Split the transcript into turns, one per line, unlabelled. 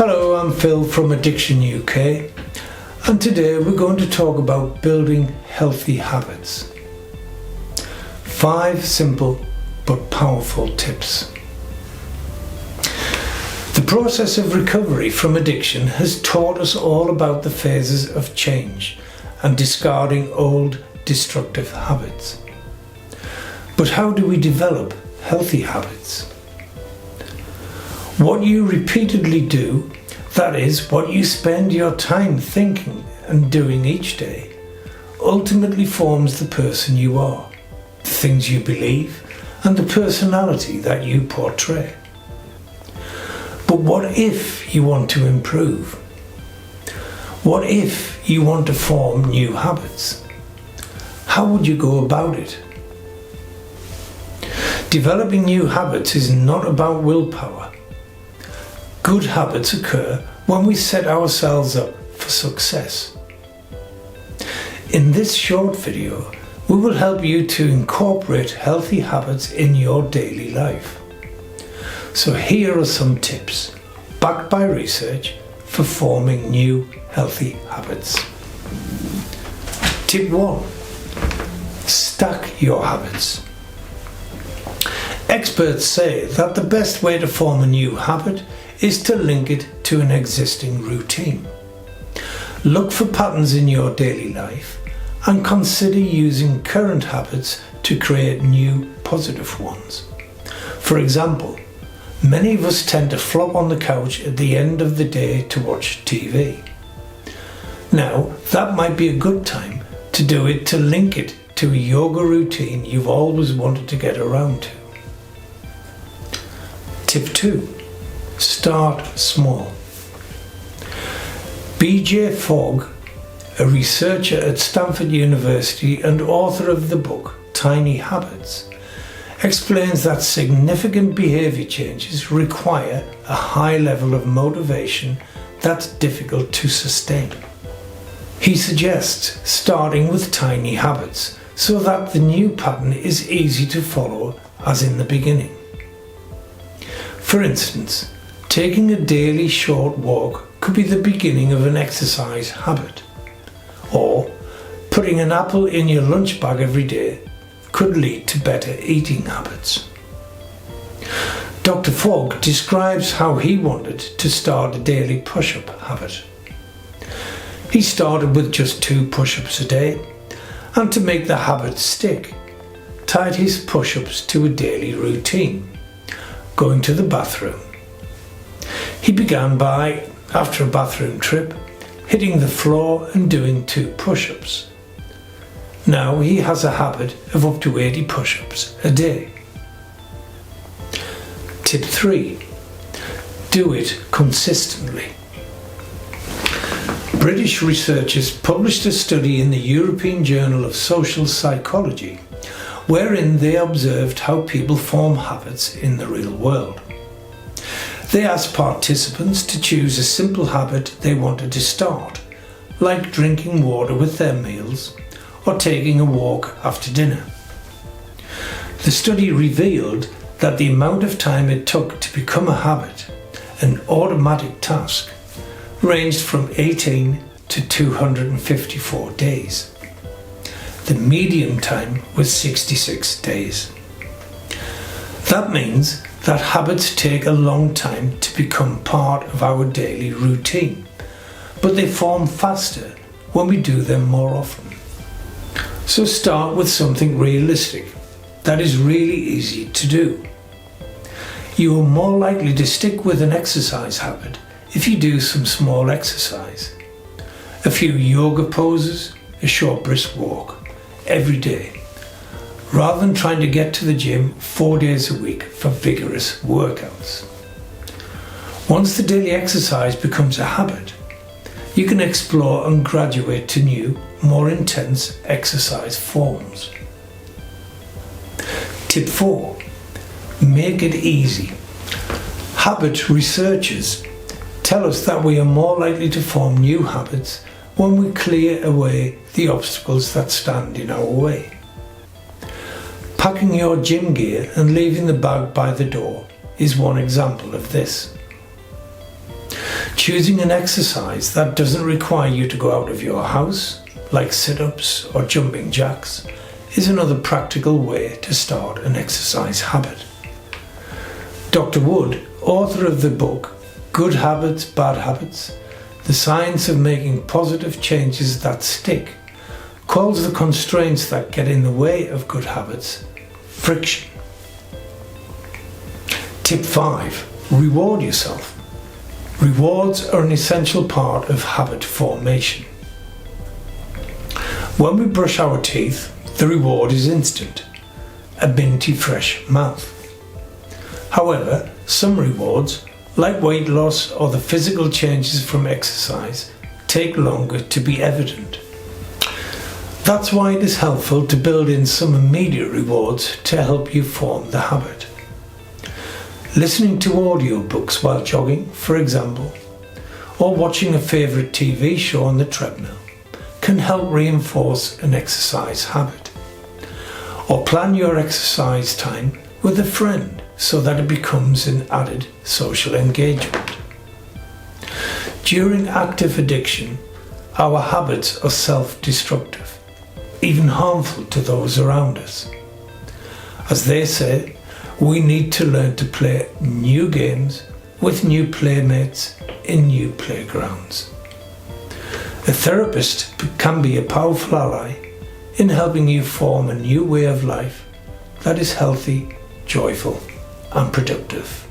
Hello, I'm Phil from Addiction UK, and today we're going to talk about building healthy habits. 5 simple but powerful tips. The process of recovery from addiction has taught us all about the phases of change and discarding old destructive habits. But how do we develop healthy habits? What you repeatedly do, that is, what you spend your time thinking and doing each day, ultimately forms the person you are, the things you believe, and the personality that you portray. But what if you want to improve? What if you want to form new habits? How would you go about it? Developing new habits is not about willpower. Good habits occur when we set ourselves up for success. In this short video, we will help you to incorporate healthy habits in your daily life. So here are some tips, backed by research, for forming new healthy habits. Tip 1. Stack your habits. Experts say that the best way to form a new habit is to link it to an existing routine. Look for patterns in your daily life and consider using current habits to create new positive ones. For example, many of us tend to flop on the couch at the end of the day to watch TV. Now, that might be a good time to do it to link it to a yoga routine you've always wanted to get around to. Tip 2. Start small. B.J. Fogg, a researcher at Stanford University and author of the book Tiny Habits, explains that significant behaviour changes require a high level of motivation that's difficult to sustain. He suggests starting with tiny habits so that the new pattern is easy to follow as in the beginning. For instance, taking a daily short walk could be the beginning of an exercise habit, or putting an apple in your lunch bag every day could lead to better eating habits. Dr. Fogg describes how he wanted to start a daily push-up habit. He started with just 2 push-ups a day, and to make the habit stick, tied his push-ups to a daily routine, going to the bathroom. He began by, after a bathroom trip, hitting the floor and doing 2 push-ups. Now he has a habit of up to 80 push-ups a day. Tip 3. Do it consistently. British researchers published a study in the European Journal of Social Psychology, wherein they observed how people form habits in the real world. They asked participants to choose a simple habit they wanted to start, like drinking water with their meals or taking a walk after dinner. The study revealed that the amount of time it took to become a habit, an automatic task, ranged from 18 to 254 days. The median time was 66 days. That means that habits take a long time to become part of our daily routine, but they form faster when we do them more often. So start with something realistic that is really easy to do. You are more likely to stick with an exercise habit if you do some small exercise. A few yoga poses, a short brisk walk every day, rather than trying to get to the gym 4 days a week for vigorous workouts. Once the daily exercise becomes a habit, you can explore and graduate to new, more intense exercise forms. Tip 4. Make it easy. Habit researchers tell us that we are more likely to form new habits when we clear away the obstacles that stand in our way. Packing your gym gear and leaving the bag by the door is one example of this. Choosing an exercise that doesn't require you to go out of your house, like sit-ups or jumping jacks, is another practical way to start an exercise habit. Dr. Wood, author of the book Good Habits, Bad Habits, The Science of Making Positive Changes That Stick, calls the constraints that get in the way of good habits friction. Tip 5. Reward yourself. Rewards are an essential part of habit formation. When we brush our teeth, the reward is instant, a minty fresh mouth. However, some rewards, like weight loss or the physical changes from exercise, take longer to be evident. That's why it is helpful to build in some immediate rewards to help you form the habit. Listening to audiobooks while jogging, for example, or watching a favourite TV show on the treadmill can help reinforce an exercise habit. Or plan your exercise time with a friend so that it becomes an added social engagement. During active addiction, our habits are self-destructive, even harmful to those around us. As they say, we need to learn to play new games with new playmates in new playgrounds. A therapist can be a powerful ally in helping you form a new way of life that is healthy, joyful, and productive.